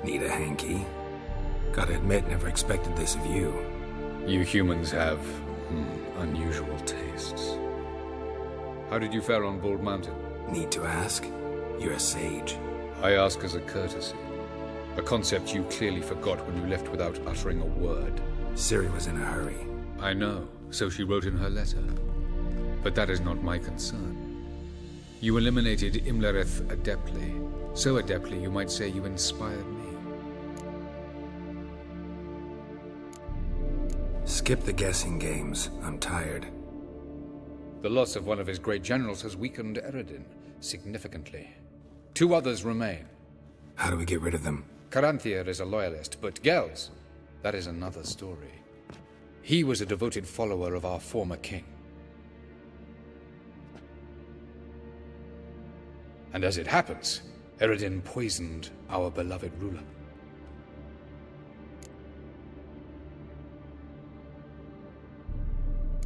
Need a hanky? Gotta admit, never expected this of you. You humans have unusual tastes. How did you fare on Bald Mountain? Need to ask? You're a sage. I ask as a courtesy. A concept you clearly forgot when you left without uttering a word. Ciri was in a hurry. I know, so she wrote in her letter. But that is not my concern. You eliminated Imlerith adeptly. So adeptly, you might say you inspired me. Skip the guessing games. I'm tired. The loss of one of his great generals has weakened Eredin significantly. 2 others remain. How do we get rid of them? Caranthir is a loyalist, but Gels, that is another story. He was a devoted follower of our former king. And as it happens, Eredin poisoned our beloved ruler.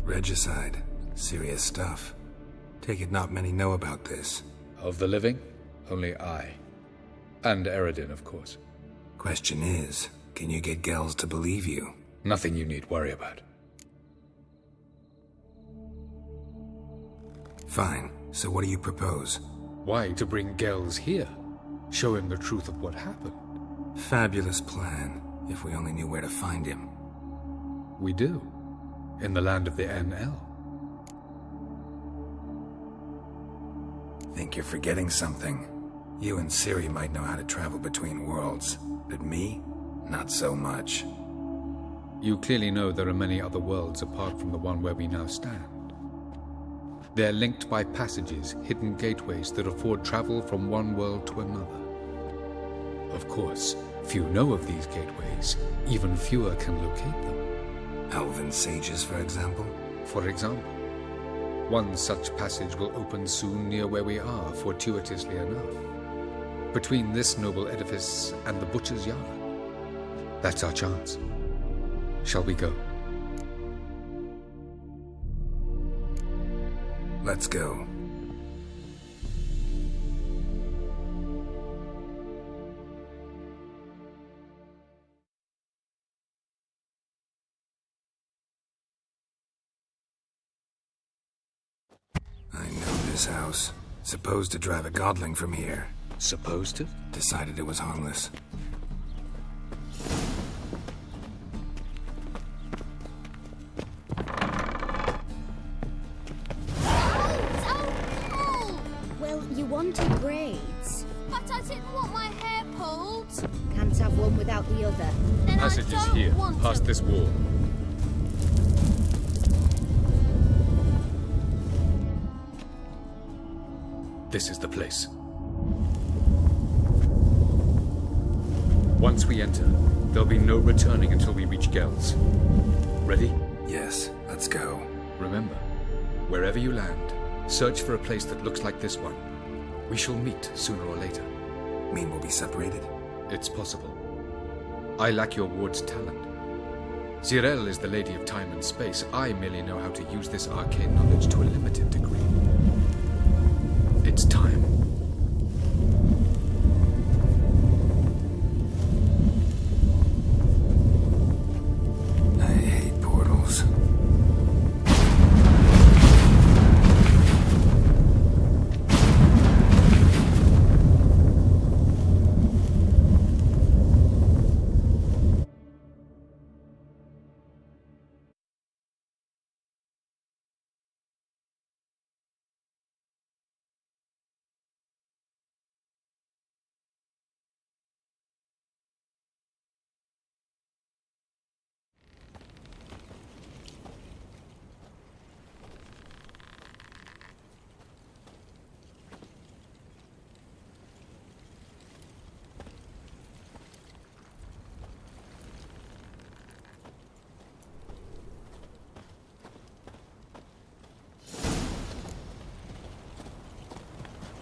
Regicide. Serious stuff. Take it not many know about this. Of the living, only I. And Eredin, of course. Question is, can you get Gels to believe you? Nothing you need worry about. Fine. So what do you propose? Why, to bring Gels here. Show him the truth of what happened. Fabulous plan, if we only knew where to find him. We do. In the land of the NL. Think you're forgetting something. You and Ciri might know how to travel between worlds, but me? Not so much. You clearly know there are many other worlds apart from the one where we now stand. They're linked by passages, hidden gateways that afford travel from one world to another. Of course, few know of these gateways. Even fewer can locate them. Elven sages, for example? For example. One such passage will open soon near where we are, fortuitously enough. Between this noble edifice and the Butcher's Yard. That's our chance. Shall we go? Let's go. I know this house. Supposed to drive a godling from here. Supposed to? Decided it was harmless. Well, you wanted braids. But I didn't want my hair pulled. Can't have one without the other. Then Passage I is don't here, want past to. this wall. This is the place. Once we enter, there'll be no returning until we reach Gels. Ready? Yes, let's go. Remember, wherever you land, search for a place that looks like this one. We shall meet sooner or later. Mean we'll be separated? It's possible. I lack your ward's talent. Zirel is the lady of time and space. I merely know how to use this arcane knowledge to a limited degree. It's time. I hate portals.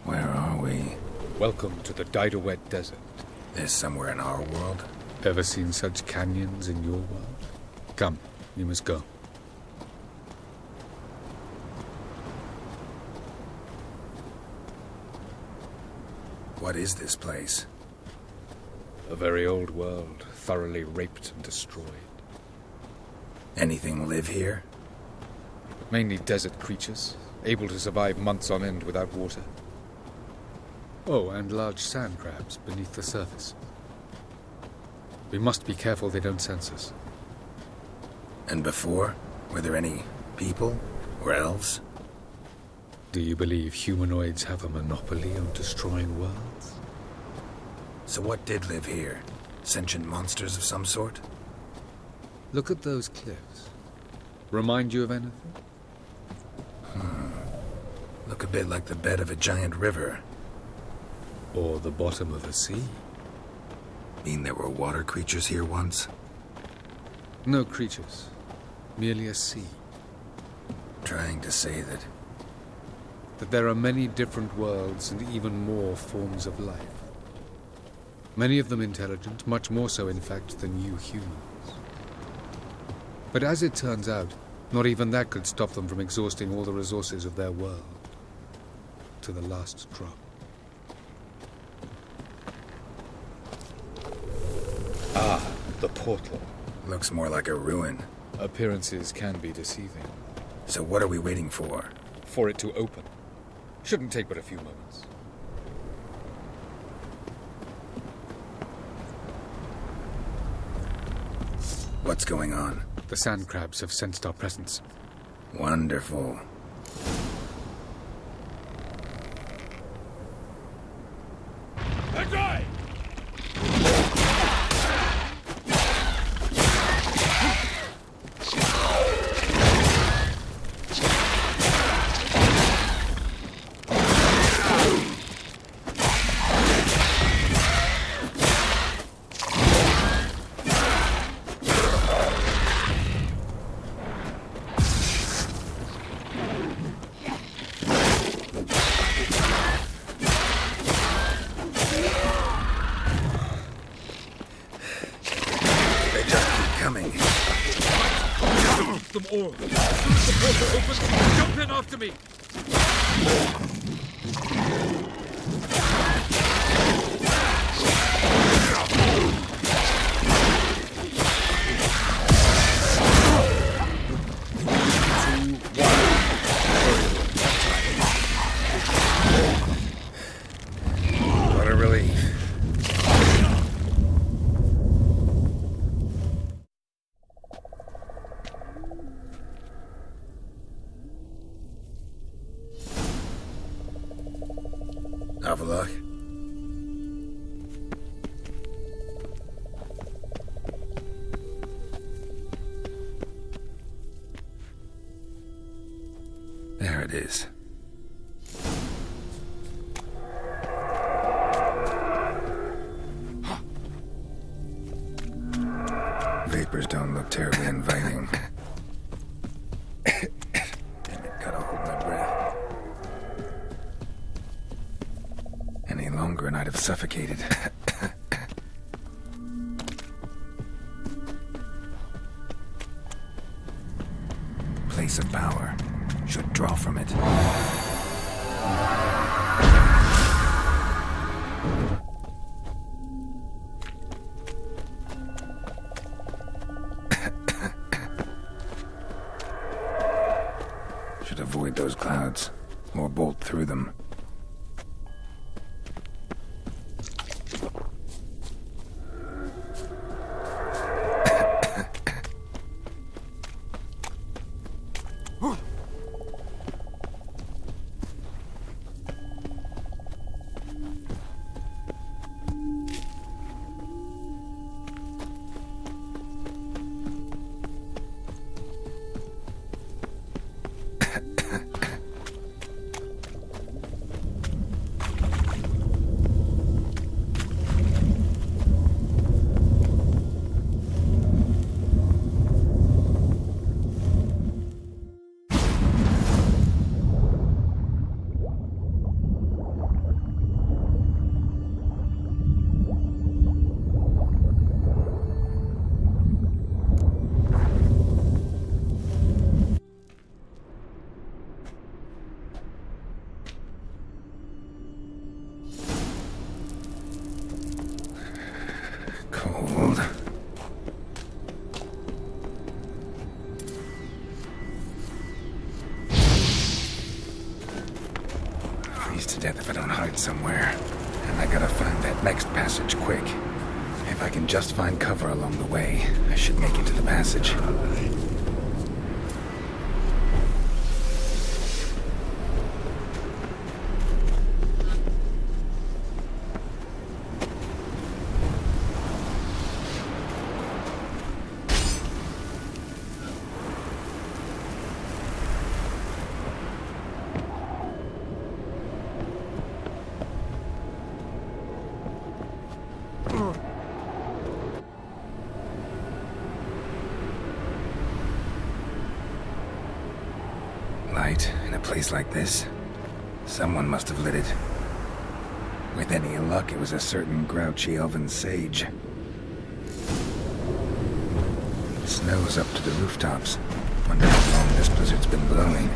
Where are we? Welcome to the Didowet Desert. This somewhere in our world? Ever seen such canyons in your world? Come, we must go. What is this place? A very old world, thoroughly raped and destroyed. Anything live here? Mainly desert creatures, able to survive months on end without water. Oh, and large sand crabs beneath the surface. We must be careful they don't sense us. And before? Were there any people or elves? Do you believe humanoids have a monopoly on destroying worlds? So what did live here? Sentient monsters of some sort? Look at those cliffs. Remind you of anything? Look a bit like the bed of a giant river. Or the bottom of a sea? Mean there were water creatures here once? No creatures. Merely a sea. Trying to say that... That there are many different worlds and even more forms of life. Many of them intelligent, much more so in fact than you humans. But as it turns out, not even that could stop them from exhausting all the resources of their world. To the last drop. Ah, the portal. Looks more like a ruin. Appearances can be deceiving. So what are we waiting for? For it to open. Shouldn't take but a few moments. What's going on? The sand crabs have sensed our presence. Wonderful. Them all. As soon as the portal opens, jump in after me. What a relief. Have a look. There it is. Vapors don't look terribly inviting. Damn it, gotta hold my breath. Any longer and I'd have suffocated. Place of power. Should draw from it. Should avoid those clouds, or bolt through them. Cold. Freeze to death if I don't hide somewhere. And I gotta find that next passage quick. If I can just find cover along the way, I should make it to the passage. Light in a place like this? Someone must have lit it. With any luck, it was a certain grouchy elven sage. Snow's up to the rooftops. Wonder how long this blizzard's been blowing.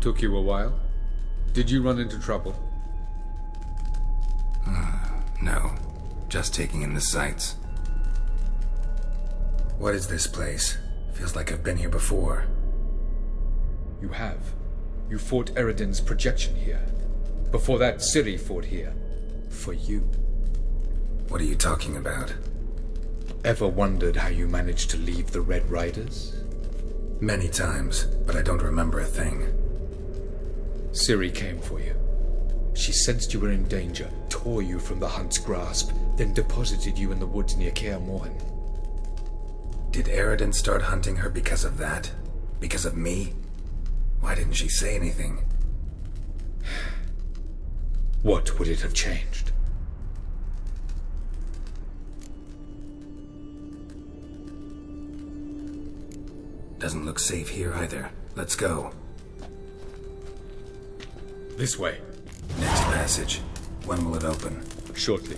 Took you a while? Did you run into trouble? No. Just taking in the sights. What is this place? Feels like I've been here before. You have. You fought Eridan's projection here. Before that, Ciri fought here. For you. What are you talking about? Ever wondered how you managed to leave the Red Riders? Many times, but I don't remember a thing. Ciri came for you. She sensed you were in danger, tore you from the hunt's grasp, then deposited you in the woods near Kaer Morhen. Did Eridan start hunting her because of that? Because of me? Why didn't she say anything? What would it have changed? Doesn't look safe here either. Let's go. This way. Next passage. When will it open? Shortly.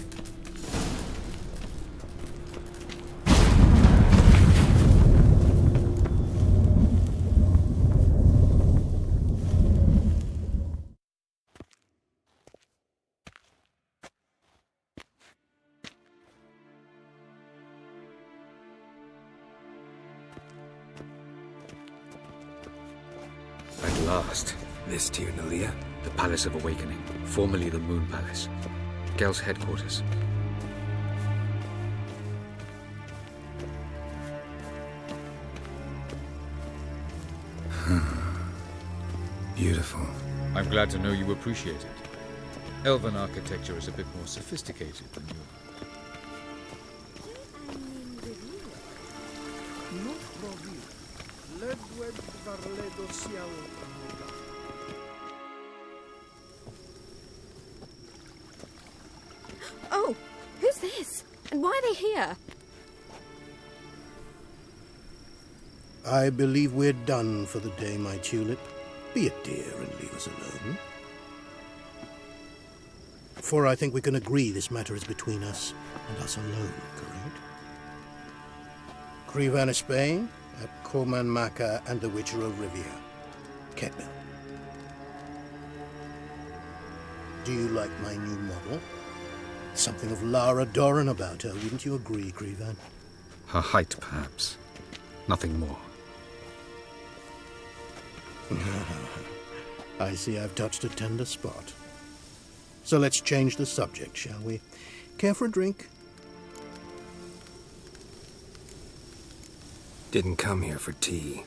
At last. This Tyr Nalia? The Palace of Awakening, formerly the Moon Palace. Gel's headquarters. Beautiful. I'm glad to know you appreciate it. Elven architecture is a bit more sophisticated than yours. Oh, who's this? And why are they here? I believe we're done for the day, my tulip. Be a dear and leave us alone. For I think we can agree this matter is between us and us alone, correct? Crevan of Spain, at Corman Maca and the Witcher of Rivia. Ketna. Do you like my new model? Something of Lara Doran about her, wouldn't you agree, Crevan? Her height, perhaps. Nothing more. I see I've touched a tender spot. So let's change the subject, shall we? Care for a drink? Didn't come here for tea.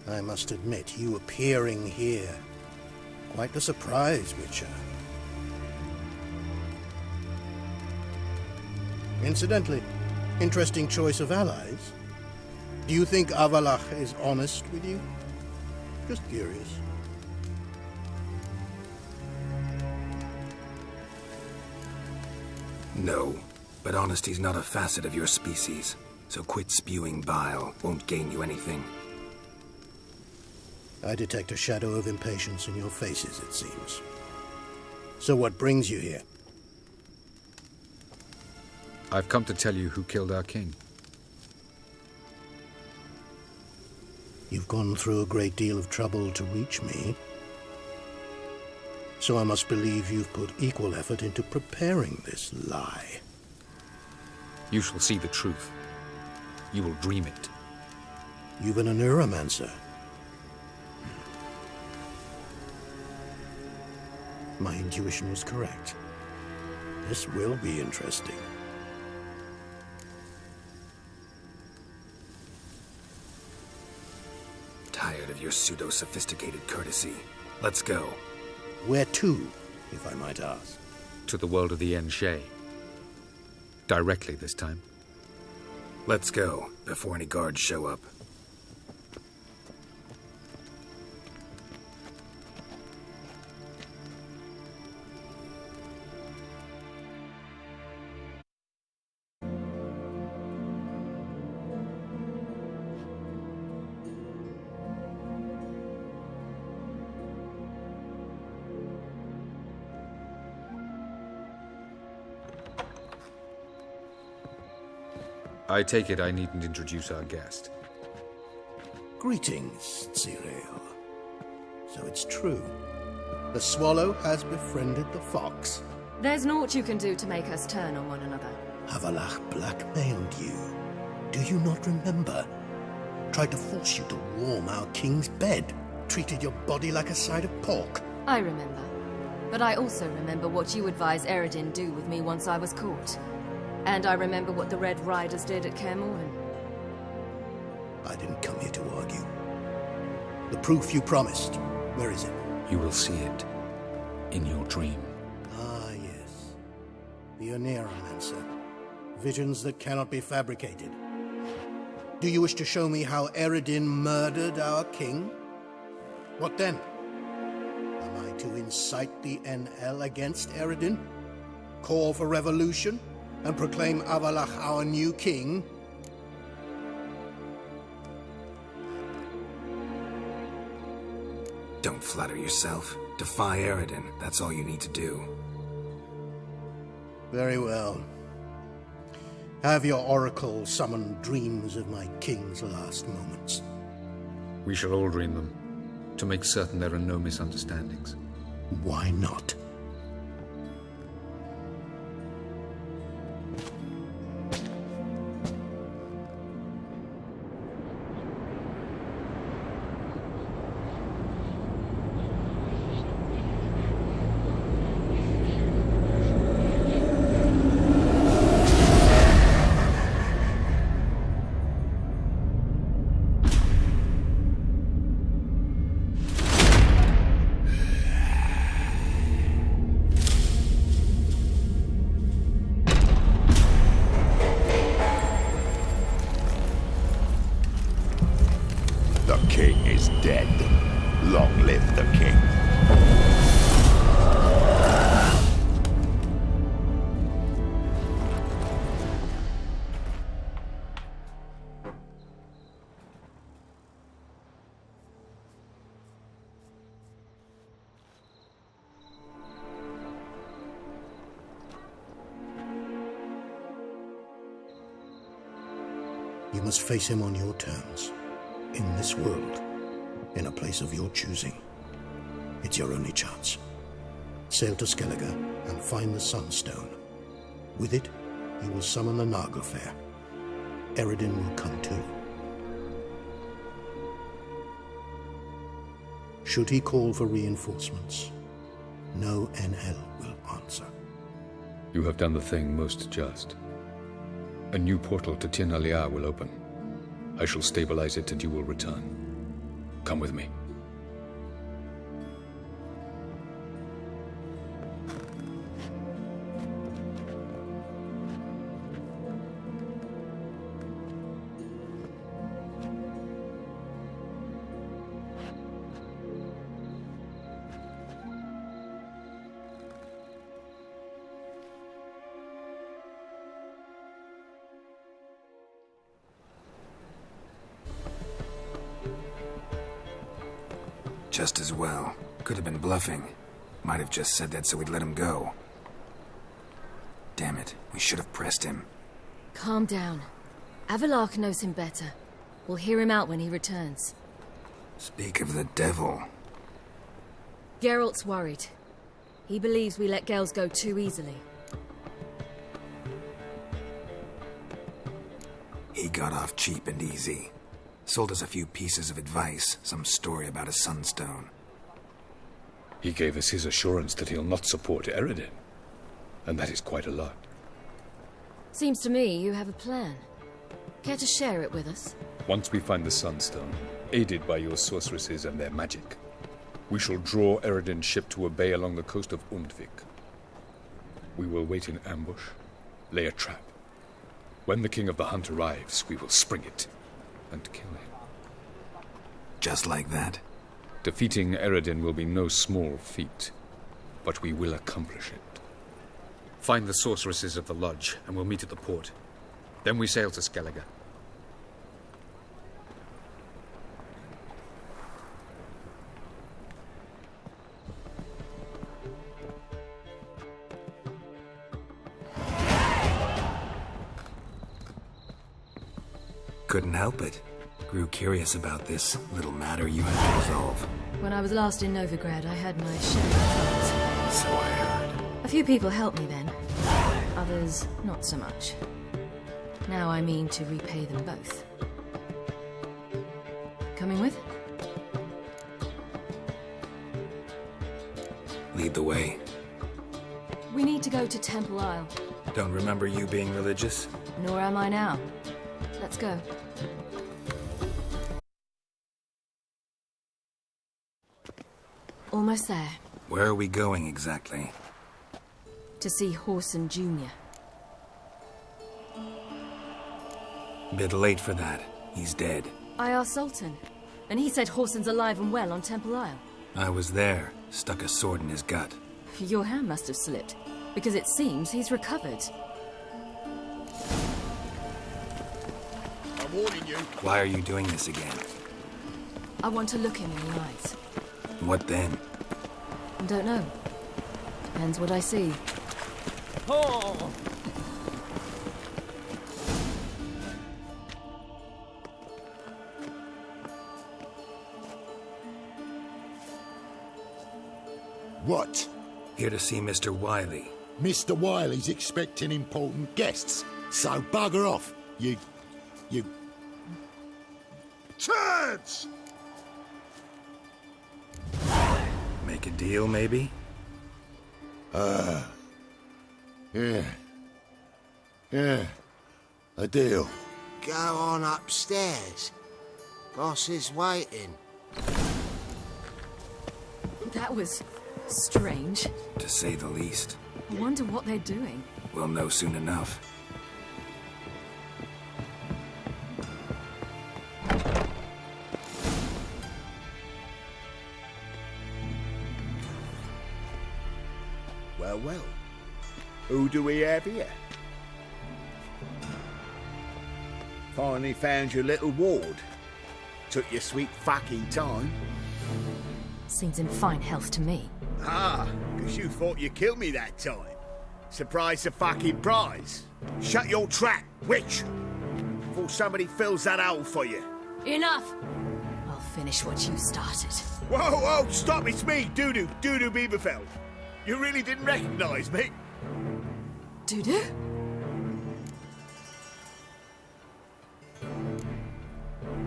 I must admit, you appearing here, quite a surprise, Witcher. Incidentally, interesting choice of allies. Do you think Avallac'h is honest with you? Just curious. No, but honesty's not a facet of your species, so quit spewing bile. Won't gain you anything. I detect a shadow of impatience in your faces, it seems. So what brings you here? I've come to tell you who killed our king. You've gone through a great deal of trouble to reach me. So I must believe you've put equal effort into preparing this lie. You shall see the truth. You will dream it. You've been a neuromancer. My intuition was correct. This will be interesting. Tired of your pseudo-sophisticated courtesy. Let's go. Where to, if I might ask? To the world of the Enshe. Directly this time. Let's go, before any guards show up. I take it I needn't introduce our guest. Greetings, Cyril. So it's true. The swallow has befriended the fox. There's naught you can do to make us turn on one another. Avallac'h blackmailed you. Do you not remember? Tried to force you to warm our king's bed. Treated your body like a side of pork. I remember. But I also remember what you advised Eredin do with me once I was caught. And I remember what the Red Riders did at Kaer Morhen. I didn't come here to argue. The proof you promised, where is it? You will see it in your dream. Ah, yes. The Oneiromancer. Visions that cannot be fabricated. Do you wish to show me how Eredin murdered our king? What then? Am I to incite the NL against Eredin? Call for revolution? And proclaim Avallac'h our new king? Don't flatter yourself. Defy Eredin. That's all you need to do. Very well. Have your oracle summon dreams of my king's last moments. We shall all dream them, to make certain there are no misunderstandings. Why not? The king is dead. Long live the king. You must face him on your terms. In this world, in a place of your choosing. It's your only chance. Sail to Skellige and find the Sunstone. With it, you will summon the Nagelfair. Eredin will come too. Should he call for reinforcements, no NL will answer. You have done the thing most just. A new portal to Tien Alia will open. I shall stabilize it and you will return. Come with me. Just as well. Could have been bluffing. Might have just said that so we'd let him go. Damn it, we should have pressed him. Calm down. Avalark knows him better. We'll hear him out when he returns. Speak of the devil. Geralt's worried. He believes we let Gels go too easily. He got off cheap and easy. Sold us a few pieces of advice, some story about a sunstone. He gave us his assurance that he'll not support Eredin. And that is quite a lot. Seems to me you have a plan. Care to share it with us? Once we find the sunstone, aided by your sorceresses and their magic, we shall draw Eredin's ship to a bay along the coast of Undvik. We will wait in ambush, lay a trap. When the King of the Hunt arrives, we will spring it and kill him. Just like that? Defeating Eredin will be no small feat, but we will accomplish it. Find the sorceresses of the lodge, and we'll meet at the port. Then we sail to Skellige. Couldn't help it. Grew curious about this little matter you had to resolve. When I was last in Novigrad, I had my share of troubles. So I heard. A few people helped me then. Others, not so much. Now I mean to repay them both. Coming with? Lead the way. We need to go to Temple Isle. Don't remember you being religious? Nor am I now. Let's go. Almost there. Where are we going exactly? To see Horson Jr. Bit late for that. He's dead. I asked Sultan, and he said Horson's alive and well on Temple Isle. I was there. Stuck a sword in his gut. Your hand must have slipped, because it seems he's recovered. I'm warning you. Why are you doing this again? I want to look him in the eyes. What then? Don't know. Depends what I see. Oh! What? Here to see Mr. Wiley. Mr. Wiley's expecting important guests, so bugger off, you... turds! Make a deal, maybe? Yeah, a deal. Go on upstairs. Boss is waiting. That was strange. To say the least. I wonder what they're doing. We'll know soon enough. Well. Who do we have here? Finally found your little ward. Took your sweet fucking time. Seems in fine health to me. Ah, because you thought you killed me that time. Surprise the fucking prize. Shut your trap, witch! Before somebody fills that hole for you. Enough! I'll finish what you started. Whoa, stop, it's me, Dudu Bieberfeld. You really didn't recognise me? Dudu?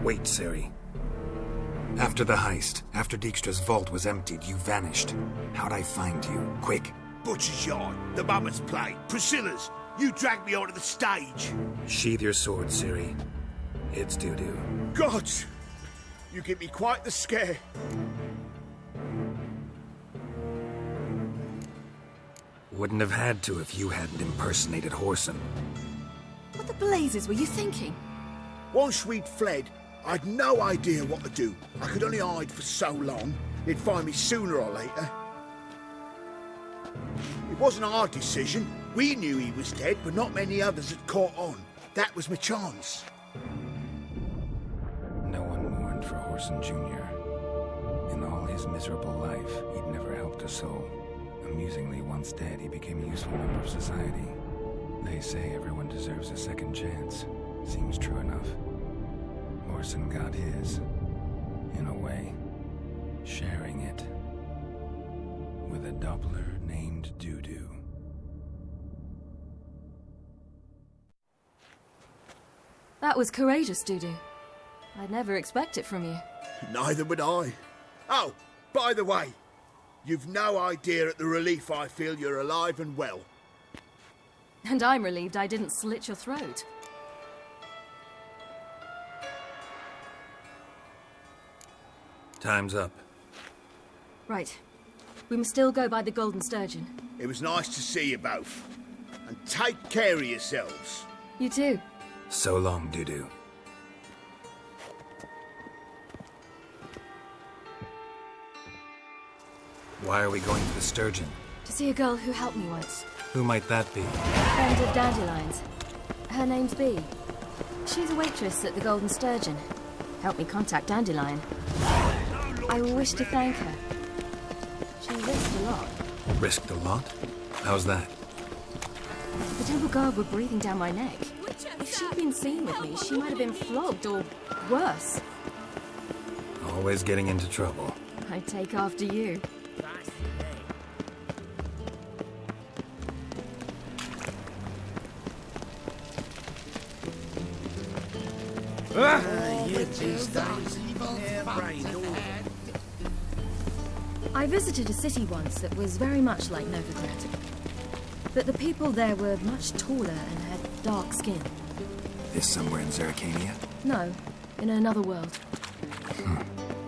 Wait, Ciri. After the heist, after Dijkstra's vault was emptied, you vanished. How'd I find you? Quick. Butcher's yard, the mama's plate, Priscilla's. You dragged me onto the stage. Sheathe your sword, Ciri. It's doo-doo. Gods! You give me quite the scare. Wouldn't have had to if you hadn't impersonated Whoreson. What the blazes were you thinking? Once we'd fled, I'd no idea what to do. I could only hide for so long. They'd find me sooner or later. It wasn't our decision. We knew he was dead, but not many others had caught on. That was my chance. No one mourned for Whoreson Jr. In all his miserable life, he'd never helped a soul. Amusingly, once dead, he became a useful member of society. They say everyone deserves a second chance. Seems true enough. Whoreson got his, in a way, sharing it with a Doppler named Doo-Doo. That was courageous, Doo-Doo. I'd never expect it from you. Neither would I. Oh, by the way, you've no idea at the relief I feel you're alive and well. And I'm relieved I didn't slit your throat. Time's up. Right. We must still go by the Golden Sturgeon. It was nice to see you both. And take care of yourselves. You too. So long, Doo-Doo. Why are we going to the Sturgeon? To see a girl who helped me once. Who might that be? A friend of Dandelion's. Her name's Bee. She's a waitress at the Golden Sturgeon. Helped me contact Dandelion. I wish to thank her. She risked a lot. Risked a lot? How's that? The temple guard were breathing down my neck. If she'd been seen with me, she might have been flogged or worse. Always getting into trouble. I'd take after you. I visited a city once that was very much like Novigrad. But the people there were much taller and had dark skin. This somewhere in Zerrikania? No, in another world.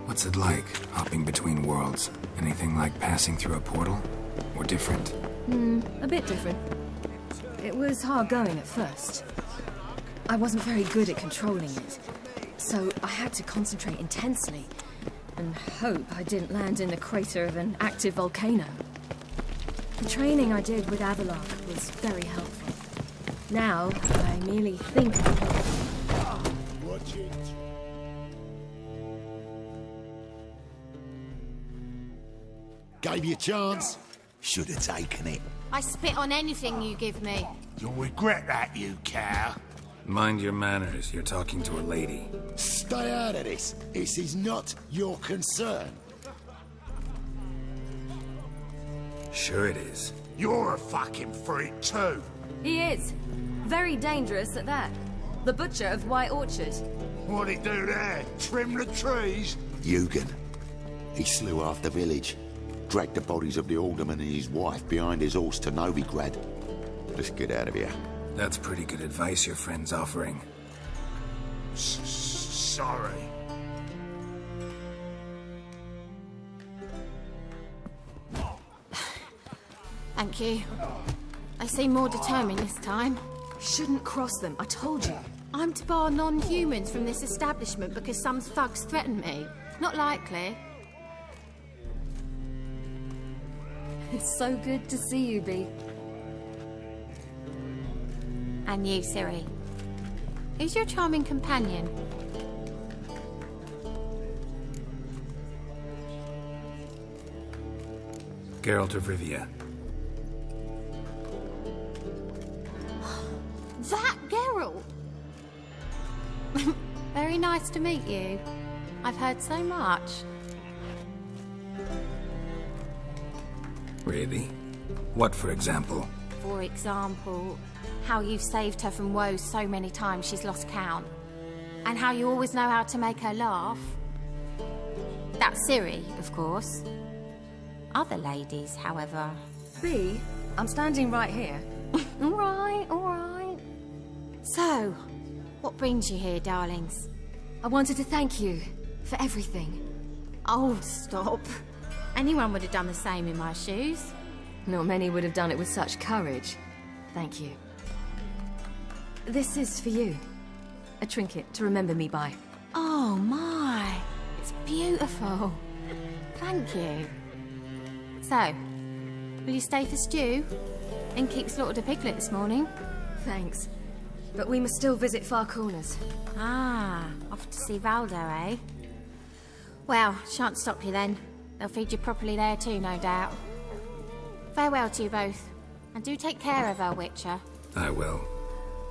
What's it like, hopping between worlds? Anything like passing through a portal? Or different? A bit different. It was hard going at first. I wasn't very good at controlling it, so I had to concentrate intensely and hope I didn't land in the crater of an active volcano. The training I did with Avalok was very helpful. Now, I merely think of it. Watch it. Gave you a chance. Should have taken it. I spit on anything you give me. You'll regret that, you cow. Mind your manners, you're talking to a lady. Stay out of this. This is not your concern. Sure it is. You're a fucking freak too. He is. Very dangerous at that. The butcher of White Orchard. What'd he do there? Trim the trees? Eugen. He slew half the village. Dragged the bodies of the alderman and his wife behind his horse to Novigrad. Let's get out of here. That's pretty good advice your friend's offering. Sorry. Thank you. They seem more determined this time. Shouldn't cross them, I told you. I'm to bar non-humans from this establishment because some thugs threaten me. Not likely. It's so good to see you, Bee. And you, Ciri. Who's your charming companion? Geralt of Rivia. That Geralt! Very nice to meet you. I've heard so much. Really? What, for example? For example, how you've saved her from woes so many times she's lost count. And how you always know how to make her laugh. That's Ciri, of course. Other ladies, however... B, I'm standing right here. All right. So, what brings you here, darlings? I wanted to thank you for everything. Oh, stop. Anyone would have done the same in my shoes. Not many would have done it with such courage. Thank you. This is for you. A trinket to remember me by. Oh, my. It's beautiful. Thank you. So, will you stay for stew? And keep slaughtered a piglet this morning? Thanks. But we must still visit Far Corners. Ah, off to see Valdo, eh? Well, shan't stop you then. They'll feed you properly there too, no doubt. Farewell to you both. And do take care of her, Witcher. I will.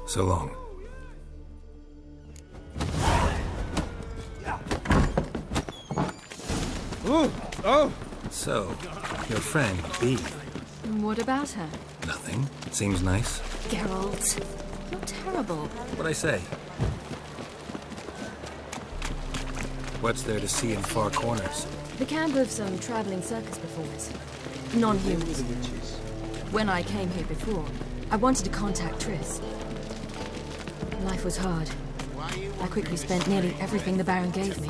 So long. Ooh! Oh! So, your friend, B. What about her? Nothing. Seems nice. Geralt, you're terrible. What'd I say? What's there to see in Far Corners? The camp of some travelling circus performers. Non-humans. When I came here before, I wanted to contact Triss. Life was hard. I quickly spent nearly everything the Baron gave me.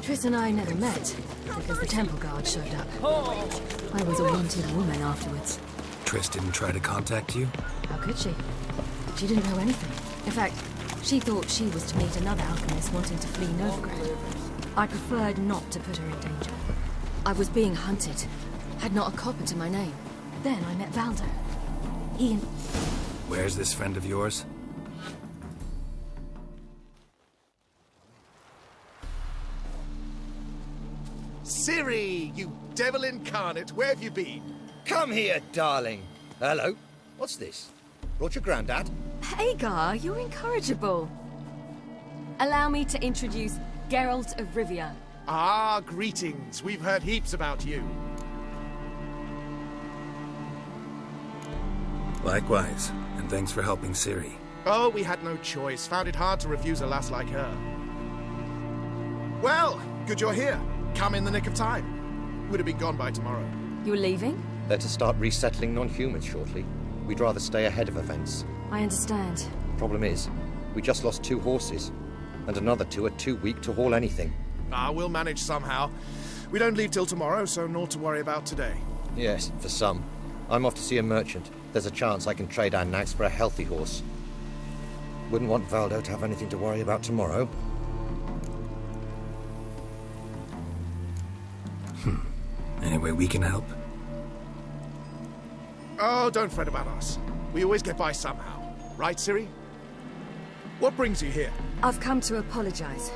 Triss and I never met, because the temple guard showed up. I was a wanted woman afterwards. Triss didn't try to contact you? How could she? She didn't know anything. In fact, she thought she was to meet another alchemist wanting to flee Novigrad. I preferred not to put her in danger. I was being hunted. Had not a copper to my name. Then I met Valdo. He and... Where's this friend of yours? Ciri, you devil incarnate, where have you been? Come here, darling. Hello. What's this? Brought your granddad? Hagar, you're incorrigible. Allow me to introduce Geralt of Rivia. Ah, greetings. We've heard heaps about you. Likewise, and thanks for helping Ciri. Oh, we had no choice. Found it hard to refuse a lass like her. Well, good you're here. Come in the nick of time. Would have been gone by tomorrow. You're leaving? They're to start resettling non-humans shortly. We'd rather stay ahead of events. I understand. Problem is, we just lost 2 horses, and another 2 are too weak to haul anything. Ah, we'll manage somehow. We don't leave till tomorrow, so naught to worry about today. Yes, for some. I'm off to see a merchant. There's a chance I can trade our nags for a healthy horse. Wouldn't want Valdo to have anything to worry about tomorrow. Any way we can help? Oh, don't fret about us. We always get by somehow. Right, Ciri? What brings you here? I've come to apologize.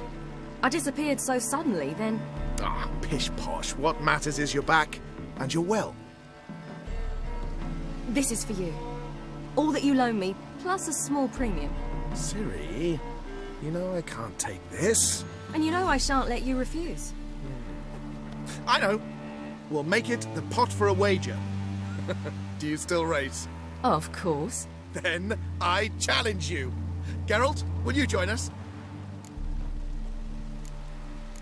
I disappeared so suddenly, then... Ah, pish-posh. What matters is you're back, and you're well. This is for you. All that you loan me, plus a small premium. Ciri, you know I can't take this. And you know I shan't let you refuse. I know. We'll make it the pot for a wager. Do you still race? Of course. Then I challenge you. Geralt, will you join us?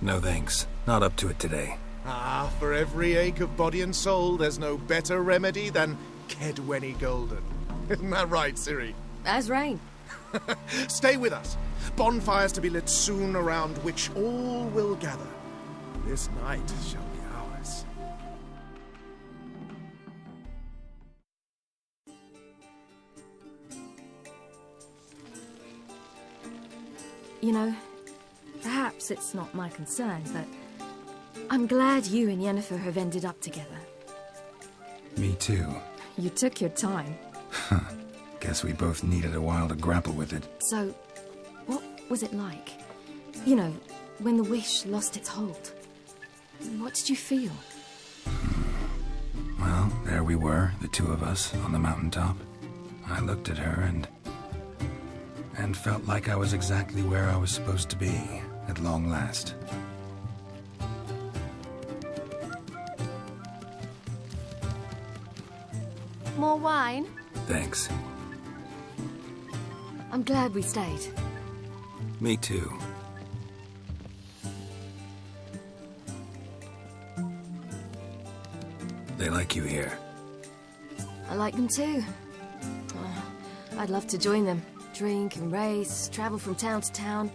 No thanks. Not up to it today. Ah, for every ache of body and soul, there's no better remedy than Kedwenny Golden. Isn't that right, Ciri? As rain. Stay with us. Bonfires to be lit soon around which all will gather. This night shall be ours. You know, perhaps it's not my concern, but I'm glad you and Yennefer have ended up together. Me too. You took your time. Guess we both needed a while to grapple with it. So, what was it like? You know, when the wish lost its hold. What did you feel? Well, there we were, the two of us, on the mountaintop. I looked at her and felt like I was exactly where I was supposed to be, at long last. More wine? Thanks. I'm glad we stayed. Me too. They like you here. I like them too. I'd love to join them. Drink and race, travel from town to town.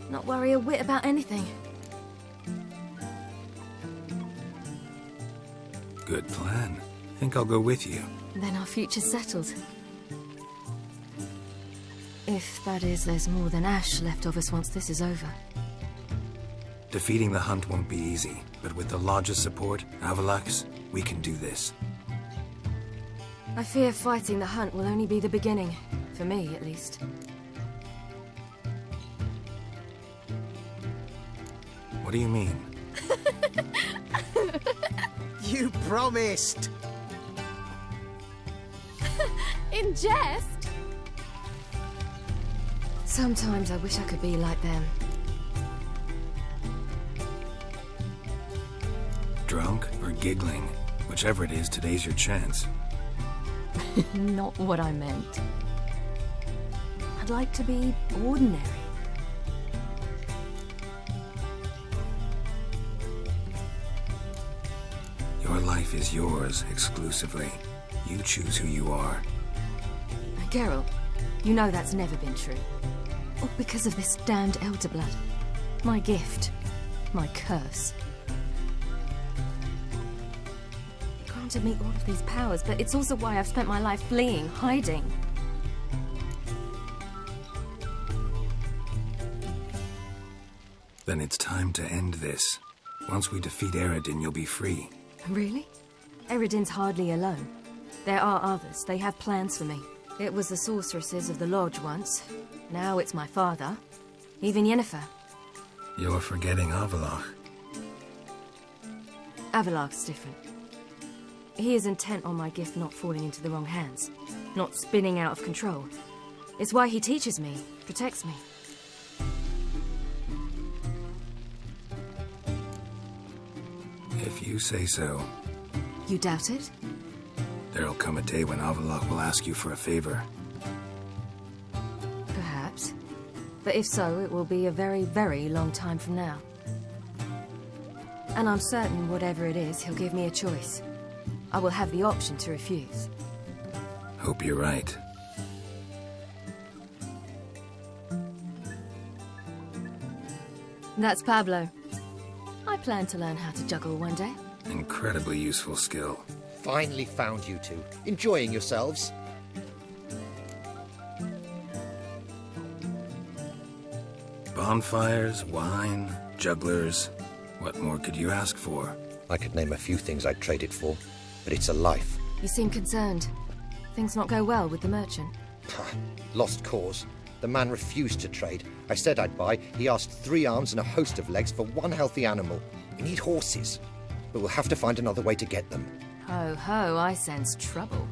Not worry a whit about anything. Good plan. Think I'll go with you. Then our future's settled. If, that is, there's more than ash left of us once this is over. Defeating the hunt won't be easy, but with the Lodge's support, Avalax, we can do this. I fear fighting the hunt will only be the beginning. For me, at least. What do you mean? You promised! In jest? Sometimes I wish I could be like them. Drunk or giggling? Whichever it is, today's your chance. Not what I meant. I'd like to be ordinary. Your life is yours, exclusively. You choose who you are. Geralt, you know that's never been true. All because of this damned elder blood. My gift. My curse. It granted me all of these powers, but it's also why I've spent my life fleeing, hiding. Then it's time to end this. Once we defeat Eredin, you'll be free. Really? Eredin's hardly alone. There are others. They have plans for me. It was the sorceresses of the Lodge once. Now it's my father. Even Yennefer. You're forgetting Avalach. Avalach's different. He is intent on my gift not falling into the wrong hands. Not spinning out of control. It's why he teaches me, protects me. If you say so. You doubt it? There'll come a day when Avalach will ask you for a favor. Perhaps. But if so, it will be a very, very long time from now. And I'm certain whatever it is, he'll give me a choice. I will have the option to refuse. Hope you're right. That's Pablo. I plan to learn how to juggle one day. Incredibly useful skill. Finally found you two. Enjoying yourselves? Bonfires, wine, jugglers. What more could you ask for? I could name a few things I'd trade it for, but it's a life. You seem concerned. Things not go well with the merchant. Lost cause. The man refused to trade. I said I'd buy. He asked 3 arms and a host of legs for 1 healthy animal. We need horses, but we'll have to find another way to get them. Ho ho, I sense trouble.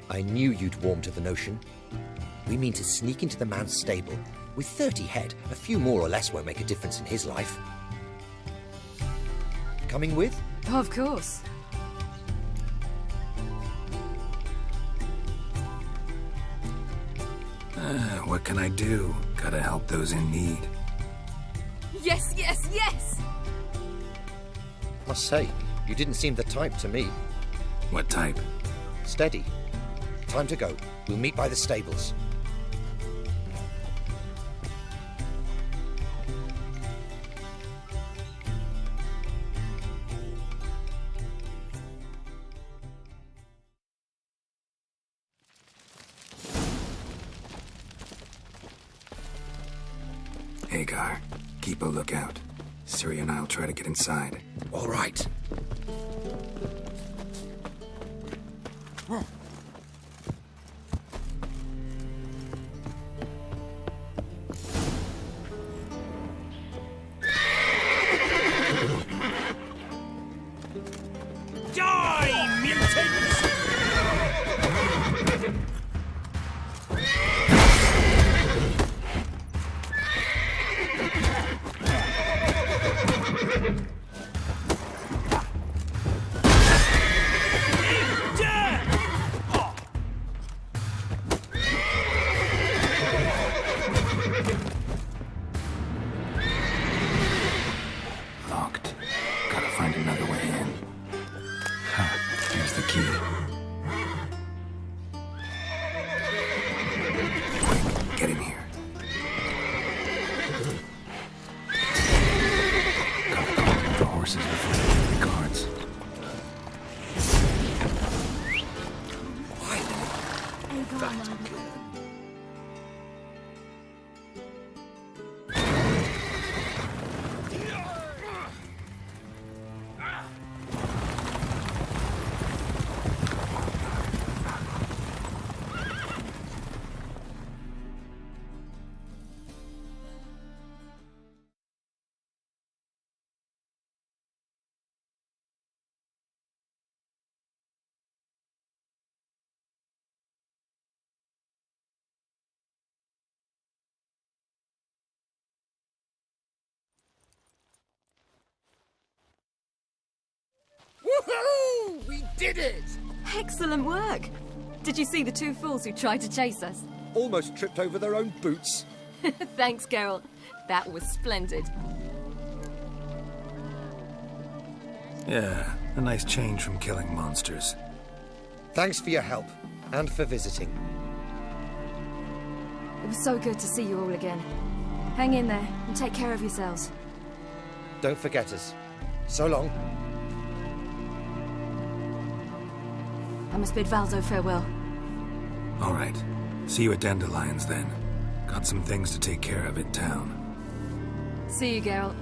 I knew you'd warm to the notion. We mean to sneak into the man's stable. With 30 head, a few more or less won't make a difference in his life. Coming with? Of course. What can I do? Gotta help those in need. Yes, yes, yes! Must say, you didn't seem the type to me. What type? Steady. Time to go. We'll meet by the stables. Hagar, keep a lookout. Ciri and I'll try to get inside. All right. Die, mutants! Locked. Gotta find another way in. Huh. Here's did it! Excellent work. Did you see the two fools who tried to chase us? Almost tripped over their own boots. Thanks, Geralt. That was splendid. Yeah, a nice change from killing monsters. Thanks for your help, and for visiting. It was so good to see you all again. Hang in there, and take care of yourselves. Don't forget us. So long. I must bid Valdo farewell. All right. See you at Dandelions, then. Got some things to take care of in town. See you, Geralt.